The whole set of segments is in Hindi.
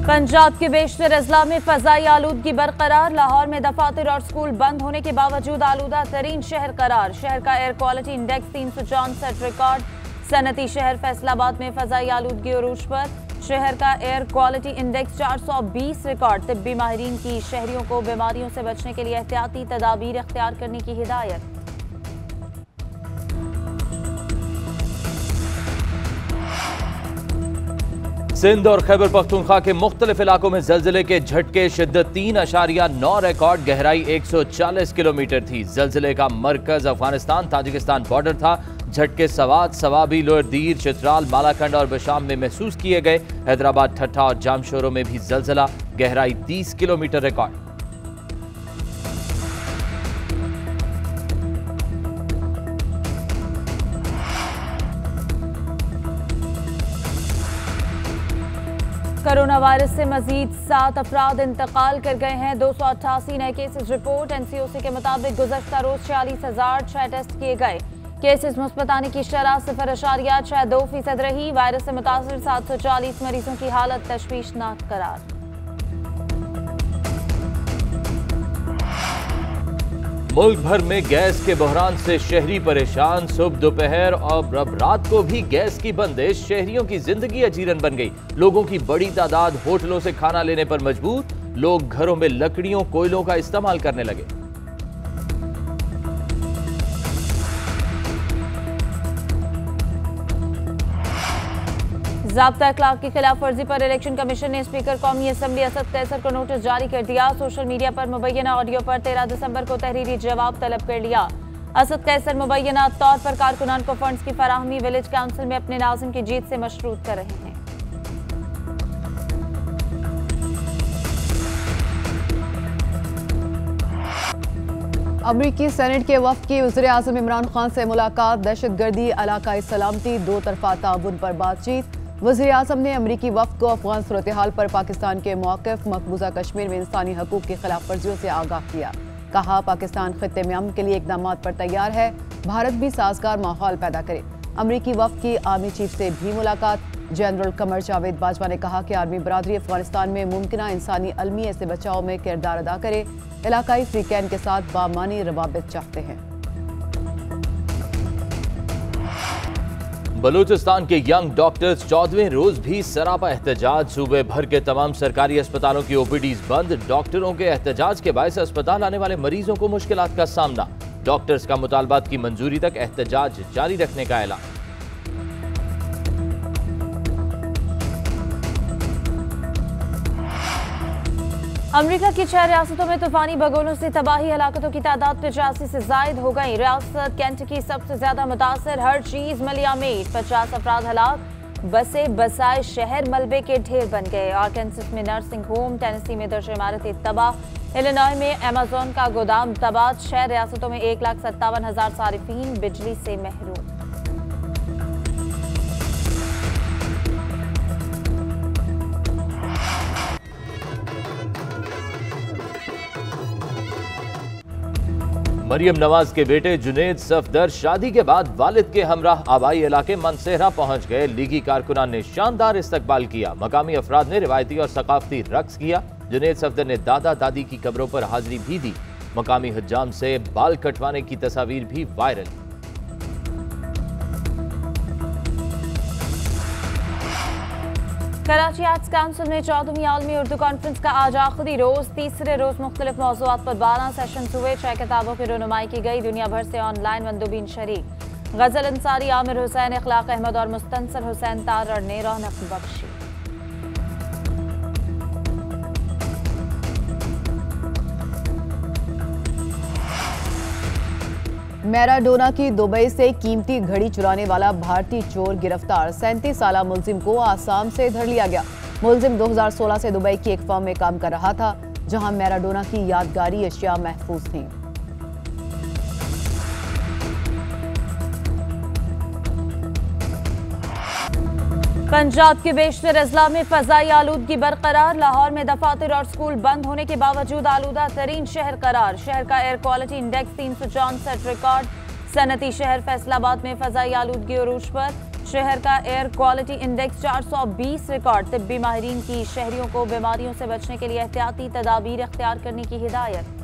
पंजाब के बेशतर अजला में फजाई आलूदगी बरकरार। लाहौर में दफातर और स्कूल बंद होने के बावजूद आलूदा तरीन शहर करार। शहर का एयर क्वालिटी इंडेक्स 364 रिकॉर्ड। सनती शहर फैसलाबाद में फजाई आलूदगी उरूज पर। शहर का एयर क्वालिटी इंडेक्स 420 रिकॉर्ड। तिब्बी माहिरीन की शहरियों को बीमारियों से बचने के लिए एहतियाती तदाबीर इख्तियार करने की हिदायत। सिंध और खैबर पख्तूनख्वा के मुख्तलिफ इलाकों में जल्जले के झटके। शिद्दत 3.9 रिकॉर्ड। गहराई 140 किलोमीटर थी। जल्जले का मरकज अफगानिस्तान ताजिकिस्तान बॉर्डर था। झटके सवात, सवाबी, लोअर दीर, चित्राल, मालाकंड और बशाम में महसूस किए गए। हैदराबाद, ठट्ठा और जामशोरों में भी जल्जला। गहराई 30 किलोमीटर रिकॉर्ड। कोरोना वायरस से मजीद 7 अफराद इंतकाल कर गए हैं। 288 नए केसेस रिपोर्ट। एनसीओसी के मुताबिक गुज़श्ता रोज 46,006 टेस्ट किए गए। केसेस मुस्बत आने की शरह 0.62% रही। वायरस से मुतासर 740 मरीजों की हालत तशवीशनाक करार। मुल्क भर में गैस के बहरान से शहरी परेशान। सुबह, दोपहर और अब रात को भी गैस की बंदिश। शहरियों की जिंदगी अजीरन बन गई। लोगों की बड़ी तादाद होटलों से खाना लेने पर मजबूर। लोग घरों में लकड़ियों, कोयलों का इस्तेमाल करने लगे। ज़ाब्ता अखलाक की खिलाफ वर्जी पर इलेक्शन कमीशन ने स्पीकर कौमी असम्बली असद कैसर को नोटिस जारी कर दिया। सोशल मीडिया पर मुबैना ऑडियो पर 13 दिसंबर को तहरीरी जवाब तलब कर लिया। असद कैसर मुबैना तौर पर कारकुनान को फंड्स की फराहमी विलेज काउंसिल में अपने नाज़िम की जीत से मशरूत कर रहे हैं। अमरीकी सेनेट के वफ्द की वज़ीर आज़म इमरान खान से मुलाकात। दहशतगर्दी, इलाकाई सलामती, दो तरफा ताउन पर बातचीत। वज़ीर आज़म ने अमरीकी वफ्द को अफगान सूरत हाल पर पाकिस्तान के मौक़िफ़, मकबूजा कश्मीर में इंसानी हकूक़ की खिलाफ वर्जियों से आगाह किया। कहा, पाकिस्तान खित्ते में अमन के लिए इक़दाम पर तैयार है। भारत भी साजगार माहौल पैदा करे। अमरीकी वफ्द की आर्मी चीफ से भी मुलाकात। जनरल कमर जावेद बाजवा ने कहा कि आर्मी बरादरी अफगानिस्तान में मुमकिन इंसानी अलमिया से बचाव में किरदार अदा करे। इलाकाई फ्रीकैन के साथ बामानी रवाबित चाहते हैं। बलूचिस्तान के यंग डॉक्टर्स 14वें रोज भी सरापा एहतजाज। सूबे भर के तमाम सरकारी अस्पतालों की ओपीडीज बंद। डॉक्टरों के एहतजाज के बायस अस्पताल आने वाले मरीजों को मुश्किलात का सामना। डॉक्टर्स का मुतालबात की मंजूरी तक एहतजाज जारी रखने का ऐलान। अमेरिका की 6 रियासतों में तूफानी भगोड़ों से तबाही। हलाकतों की तादाद 85 से जायद हो गई। रियासत केंटकी सबसे ज्यादा मुतासर। हर चीज मलियामेट। 50 अफराद हलाक। बसे बसाए शहर मलबे के ढेर बन गए। आर्कांसस में नर्सिंग होम। टेनेसी में दर्ज इमारतें तबाह। इलिनॉय में अमेजोन का गोदाम तबाह। 6 रियासतों में 1,57,000 सारिफीन बिजली से महरूम। मरियम नवाज के बेटे जुनेद सफदर शादी के बाद वालिद के हमराह आबाई इलाके मनसेहरा पहुंच गए। लीगी कारकुनान ने शानदार इस्तकबाल किया। मकामी अफराद ने रिवायती और सकाफती रक्स किया। जुनेद सफदर ने दादा दादी की कब्रों पर हाजिरी भी दी। मकामी हज्जाम से बाल कटवाने की तस्वीर भी वायरल। कराची आर्ट्स काउंसिल में 14वीं आलमी उर्दू कॉन्फ्रेंस का आज आखिरी रोज। तीसरे रोज मुख्तलिफ मौज़ूआत पर 12 सेशन हुए। 6 किताबों की रुनुमाई की गई। दुनिया भर से ऑनलाइन मंदूबीन शरीक। गजल अंसारी, आमिर हुसैन, इखलाक अहमद और मुस्तंसर हुसैन तारड़ ने रौनक बख्शी। मैराडोना की दुबई से कीमती घड़ी चुराने वाला भारतीय चोर गिरफ्तार। 37 साला मुलजिम को आसाम से धर लिया गया। मुलजिम 2016 से दुबई की एक फर्म में काम कर रहा था, जहां मैराडोना की यादगारी अशिया महफूज थीं। पंजाब के बेशतर अजला में फजाई आलूदगी बरकरार। लाहौर में दफातर और स्कूल बंद होने के बावजूद आलूदा तरीन शहर करार। शहर का एयर क्वालिटी इंडेक्स 364 रिकॉर्ड। सनती शहर फैसलाबाद में फजाई आलूदगी उरूज पर। शहर का एयर क्वालिटी इंडेक्स 420 रिकॉर्ड। तिब्बी माहिरीन की शहरियों को बीमारियों से बचने के लिए एहतियाती तदाबीर इख्तियार करने की हिदायत।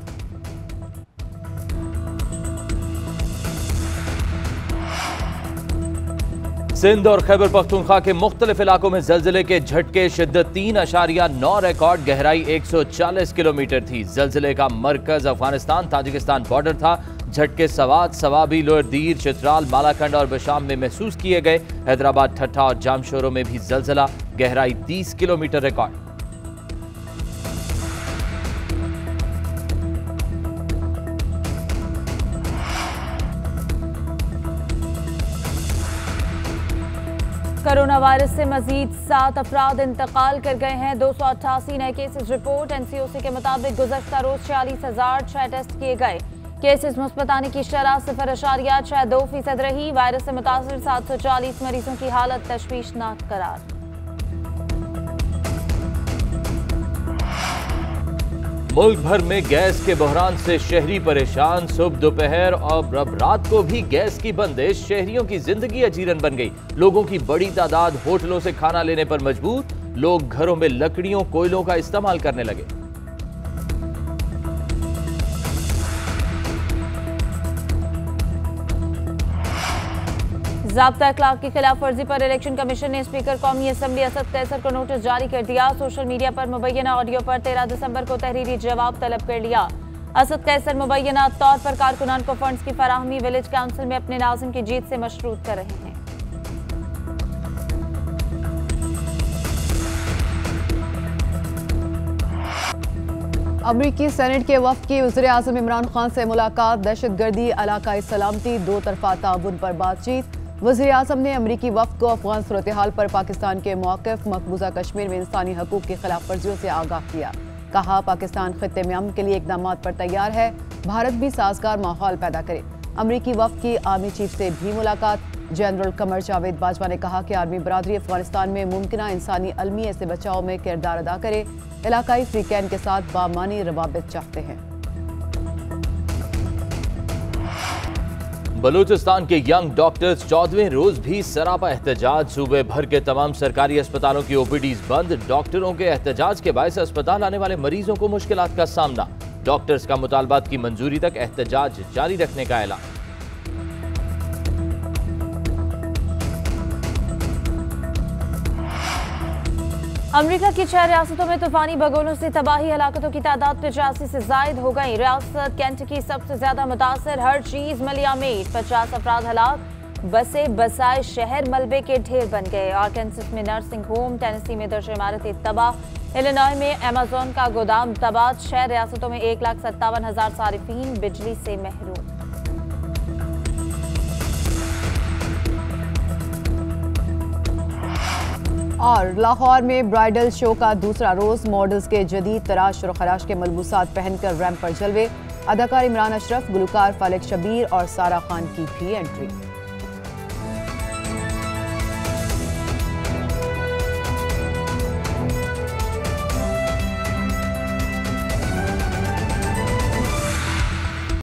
सिंध और खैबर पख्तूनख्वा के मुख्तलिफ इलाकों में जल्जिले के झटके, शिद्दत 3.9 रिकॉर्ड, गहराई 140 किलोमीटर थी। जल्जिले का मरकज अफगानिस्तान ताजिकिस्तान बॉर्डर था। झटके सवात, सवाबी, लोअर दीर, चित्राल, मालाकंड और बशाम में महसूस किए गए। हैदराबाद, ठट्ठा और जामशोरों में भी जल्जिला, गहराई 30 किलोमीटर रिकॉर्ड। कोरोना वायरस से मजीद 7 अफराद इंतकाल कर गए हैं। 288 नए केसेस रिपोर्ट। NCOC के मुताबिक गुज़श्ता रोज 46,006 टेस्ट किए गए। केसेस मुस्बत आने की शरह 0.62% रही। वायरस से मुतासिर 740 मरीजों की हालत तशवीशनाक करार। मुल्क भर में गैस के बहरान से शहरी परेशान। सुबह, दोपहर और अब रात को भी गैस की बंदिश। शहरियों की जिंदगी अजीरन बन गई। लोगों की बड़ी तादाद होटलों से खाना लेने पर मजबूर। लोग घरों में लकड़ियों, कोयलों का इस्तेमाल करने लगे। ज़ाब्ता अखलाक की खिलाफ वर्जी पर इलेक्शन कमीशन ने स्पीकर कौमी असम्बली असद कैसर को नोटिस जारी कर दिया। सोशल मीडिया पर मुबैना ऑडियो पर 13 दिसंबर को तहरीरी जवाब तलब कर लिया। असद कैसर मुबैना तौर पर कारकुनान को फंड्स की फराहमी विलेज काउंसिल में अपने नाज़िम की जीत से मशरूत कर रहे हैं। अमरीकी सेनेट के वफ्द की वज़ीर-ए-आज़म इमरान खान से मुलाकात। दहशतगर्दी, इलाकाई सलामती, दो तरफा ताउन पर बातचीत। वज़ीर-ए-आज़म ने अमरीकी वफ्द को अफगान सूरत हाल पर पाकिस्तान के मौक़िफ़, मकबूजा कश्मीर में इंसानी हकूक़ की खिलाफ वर्जियों से आगाह किया। कहा, पाकिस्तान खित्ते में अमन के लिए इक़दाम पर तैयार है। भारत भी साजगार माहौल पैदा करे। अमरीकी वफ्द की आर्मी चीफ से भी मुलाकात। जनरल कमर जावेद बाजवा ने कहा कि आर्मी बरादरी अफगानिस्तान में मुमकिना इंसानी अलमिया से बचाव में किरदार अदा करे। इलाकाई फ्रीकैन के साथ बामानी रवाबित चाहते हैं। बलूचिस्तान के यंग डॉक्टर्स 14वें रोज भी सरापा एहतजाज। सूबे भर के तमाम सरकारी अस्पतालों की OPDs बंद। डॉक्टरों के एहतजाज के बायस अस्पताल आने वाले मरीजों को मुश्किलात का सामना। डॉक्टर्स का मुतालबात की मंजूरी तक एहतजाज जारी रखने का ऐलान। अमरीका की 6 रियासतों में तूफानी बगोलों से तबाही, हलाकतों की तादाद 85 से जायद हो गई। रियासत केंटकी सबसे ज्यादा मुतासर, हर चीज मलियामेट। 50 अफराद हलाक। बसे बसाए शहर मलबे के ढेर बन गए। आर्कांसस में नर्सिंग होम, टेनेसी में दर्ज इमारतें तबाह। इलिनॉय में अमेज़न का गोदाम तबाह। 6 रियासतों में 1,57,000 सारिफीन बिजली से महरूम। और लाहौर में ब्राइडल शो का दूसरा रोज। मॉडल्स के जदीद तराश और खराश के मलबूसात पहनकर रैंप पर जलवे। अदाकार इमरान अशरफ, गुलकार फालिक शबीर और सारा खान की भी एंट्री।